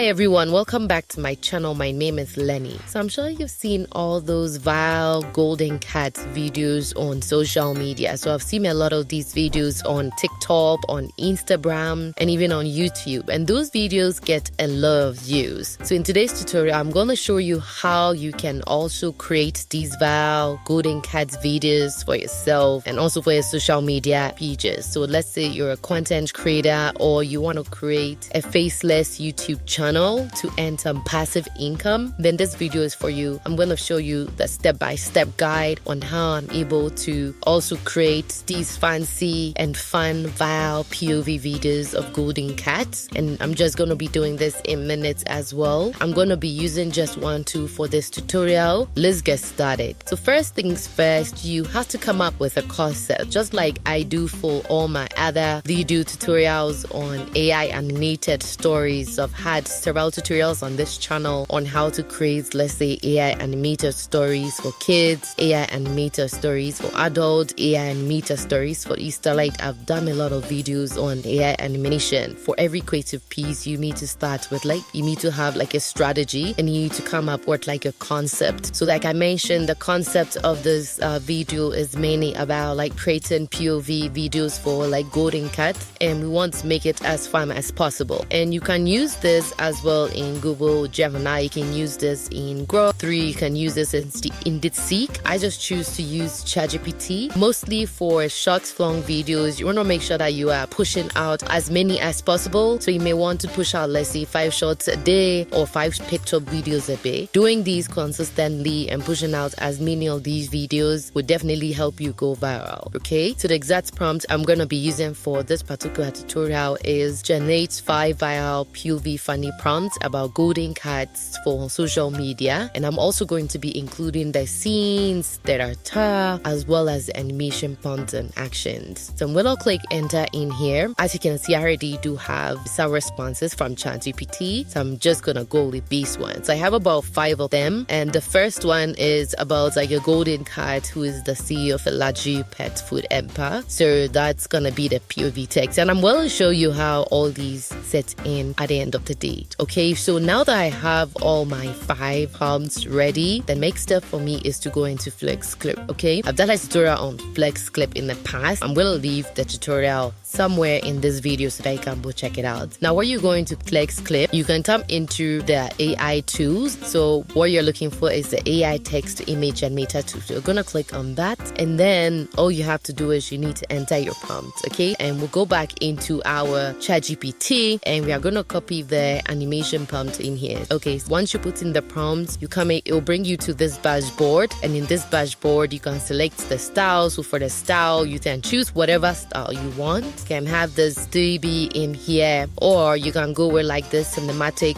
Hi everyone, welcome back to my channel. My name is Lenny. So I'm sure you've seen all those viral golden cat videos on social media. So I've seen a lot of these videos on TikTok, on Instagram, and even on YouTube. And those videos get a lot of views. So in today's tutorial, I'm going to show you how you can also create these viral golden cat videos for yourself and also for your social media pages. So let's say you're a content creator or you want to create a faceless YouTube channel to earn some passive income, then this video is for you. I'm going to show you the step-by-step guide on how I'm able to also create these fancy and fun viral POV videos of golden cats, and I'm just going to be doing this in minutes as well. I'm going to be using just one tool for this tutorial. Let's get started. So first things first, you have to come up with a concept, just like I do for all my other video tutorials on AI animated stories. I've had several tutorials on this channel on how to create, let's say, AI animated stories for kids, AI animated stories for adults, AI animated stories for Easter light. I've done a lot of videos on AI animation. For every creative piece, you need to start with you need to have a strategy, and you need to come up with a concept. So like I mentioned, the concept of this video is mainly about creating POV videos for golden cats, and we want to make it as fun as possible. And you can use this as well in Google Gemini. You can use this in Grok 3. You can use this in DeepSeek. I just choose to use ChatGPT mostly for short long videos. You want to make sure that you are pushing out as many as possible. So you may want to push out, let's say, 5 shots a day or 5 picture videos a day. Doing these consistently and pushing out as many of these videos would definitely help you go viral. Okay, so the exact prompt I'm going to be using for this particular tutorial is generate 5 viral POV funny prompts about golden cats for social media. And I'm also going to be including the scenes that are tough as well as animation prompts and actions. So I'm going to click enter in here. As you can see, I already do have some responses from ChatGPT. So I'm just going to go with these ones. So I have about 5 of them. And the first one is about a golden cat who is the CEO of a luxury pet food empire. So that's going to be the POV text. And I'm going to show you how all these set in at the end of the day. Okay, so now that I have all my 5 prompts ready, the next step for me is to go into Flex Clip. Okay, I've done a tutorial on Flex Clip in the past. I'm going to leave the tutorial somewhere in this video so that you can go check it out. Now, when you're going to Flex Clip, you can tap into the AI tools. So what you're looking for is the AI text to image generator tool. So you're going to click on that, and then all you have to do is you need to enter your prompt. Okay, and we'll go back into our ChatGPT and we are going to copy the animation prompt in here. Okay, so once you put in the prompt, you come in, it will bring you to this dashboard, and in this dashboard you can select the style. So for the style, you can choose whatever style you want. You can have this 3D in here, or you can go with this cinematic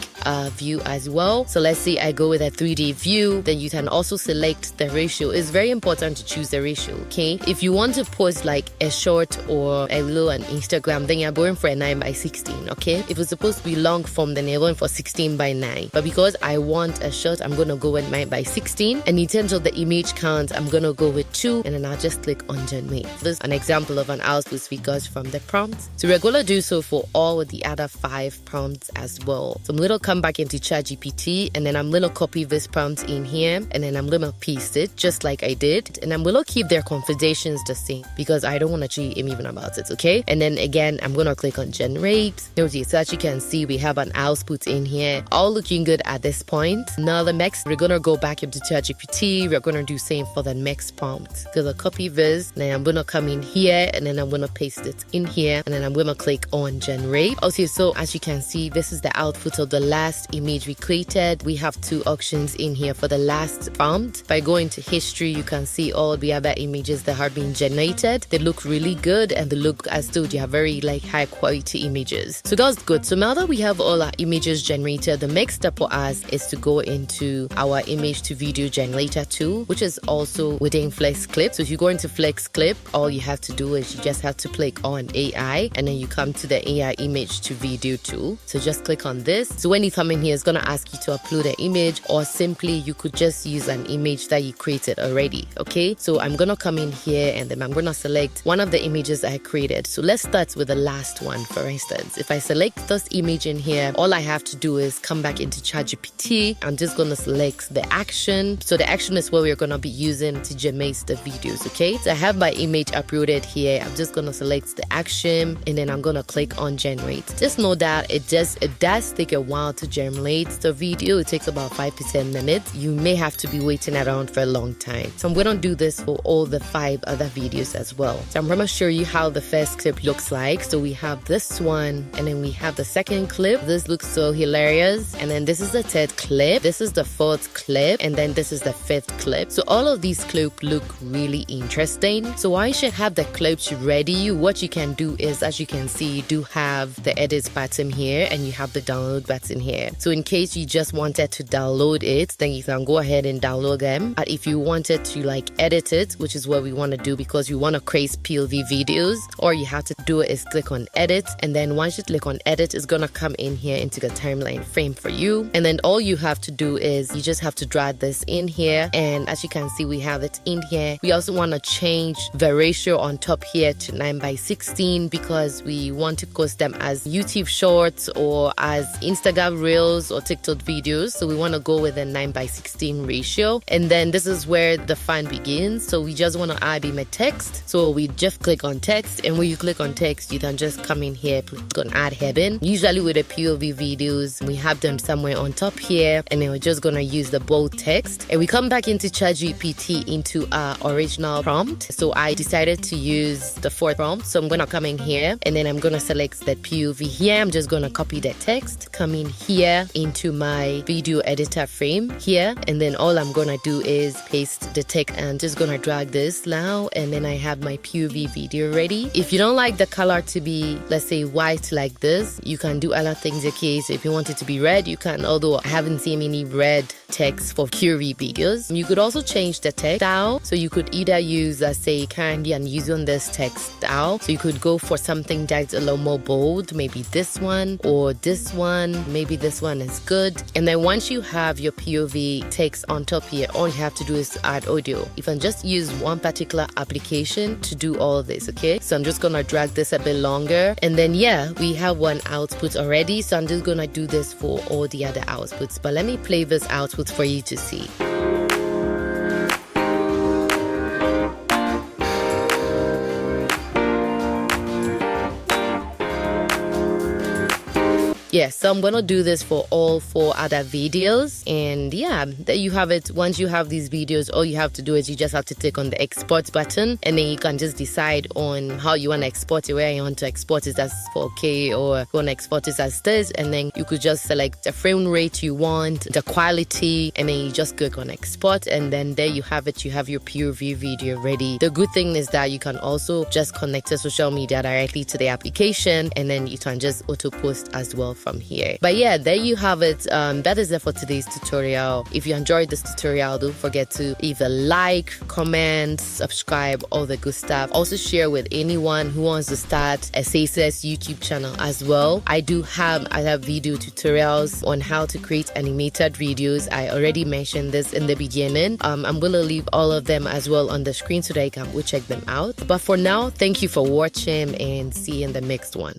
view as well. So let's say I go with a 3D view, then you can also select the ratio. It's very important to choose the ratio. Okay, if you want to post a short or a reel on Instagram, then you're going for a 9:16. Okay, if it's supposed to be long form, then you're going for 16:9. But because I want a short, I'm going to go with 9:16. And in terms of the image count, I'm going to go with 2, and then I'll just click on generate. This is an example of an output because from the prompts. So we're going to do so for all of the other 5 prompts as well. So I'm going to come back into ChatGPT, and then I'm going to copy this prompt in here, and then I'm going to paste it just like I did. And I'm going to keep their confidentials the same because I don't want to cheat even about it. Okay, and then again, I'm going to click on generate. Notice, so as you can see, we have an output in here, all looking good at this point. Now the next, we're going to go back into ChatGPT. We're going to do same for the next prompt. Going to copy this, then I'm going to come in here, and then I'm going to paste it in here, and then I'm going to click on generate. Okay, so as you can see, this is the output of the last image we created. We have 2 options in here for the last prompt. By going to history, you can see all the other images that have been generated. They look really good, and they look as though they are very high quality images. So that's good. So now that we have all our images generated, the next step for us is to go into our image to video generator tool, which is also within Flex Clip. So if you go into Flex Clip, all you have to do is you just have to click on AI, and then you come to the AI image to video tool. So just click on this. So when you come in here, it's going to ask you to upload an image, or simply you could just use an image that you created already. Okay, so I'm going to come in here, and then I'm going to select one of the images I created created. So let's start with the last one. For instance, if I select this image in here, all I have to do is come back into ChatGPT. I'm just gonna select the action. So the action is what we're gonna be using to generate the videos, okay? So I have my image uploaded here. I'm just gonna select the action and then I'm gonna click on generate. Just know that it does take a while to generate the video. It takes about 5 to 10 minutes. You may have to be waiting around for a long time. So I'm gonna do this for all the 5 other videos as well. So I'm gonna show you how the first clip looks like. So we have this one and then we have the second clip. This looks so hilarious. And then this is the third clip. This is the fourth clip. And then this is the fifth clip. So all of these clips look really interesting. So while you should have the clips ready, what you can do is, as you can see, you do have the edit button here and you have the download button here. So in case you just wanted to download it, then you can go ahead and download them. But if you wanted to like edit it, which is what we want to do because you want to create POV videos, all you have to do is click on edit, and then once you click on edit, it's gonna come in here into the timeline frame for you. And then all you have to do is you just have to drag this in here, and as you can see, we have it in here. We also want to change the ratio on top here to 9:16 because we want to post them as YouTube shorts or as Instagram reels or TikTok videos. So we want to go with a 9:16 ratio. And then this is where the fun begins. So we just want to add in a text. So we just click on text, and when you click on text, you can just come in here, click on add heading. Usually with the POV videos, we have them somewhere on top here, and then we're just gonna use the bold text. And we come back into ChatGPT into our original prompt. So I decided to use the fourth prompt. So I'm gonna come in here, and then I'm gonna select the POV here. I'm just gonna copy the text, come in here into my video editor frame here, and then all I'm gonna do is paste the text and just gonna drag this now, and then I have my POV video ready. If you don't like the color to be, let's say, white like this, you can do other things. Okay, so if you want it to be red, you can, although I haven't seen any red text for QV videos. You could also change the text style. So you could either use, let's say, currently I'm using this text style. So you could go for something that's a little more bold, maybe this one or this one. Maybe this one is good. And then once you have your POV text on top here, all you have to do is add audio. You can just use one particular application to do all of this, okay? So I'm just gonna drag this a bit longer. And then yeah, we have one output already. So I'm just gonna do this for all the other outputs. But let me play this output for you to see. Yeah, so I'm gonna do this for all 4 other videos, and yeah, there you have it. Once you have these videos, all you have to do is you just have to click on the export button, and then you can just decide on how you want to export it, where you want to export it as 4K or you want to export it as this, and then you could just select the frame rate you want, the quality, and then you just click on export, and then there you have it. You have your POV video ready. The good thing is that you can also just connect to social media directly to the application, and then you can just auto post as well from here. But yeah, there you have it. That is it for today's tutorial. If you enjoyed this tutorial, don't forget to leave a like, comment, subscribe, all the good stuff. Also share with anyone who wants to start a CSS YouTube channel as well. I have video tutorials on how to create animated videos. I already mentioned this in the beginning. I'm gonna leave all of them as well on the screen so that you can go check them out. But for now, thank you for watching and see you in the next one.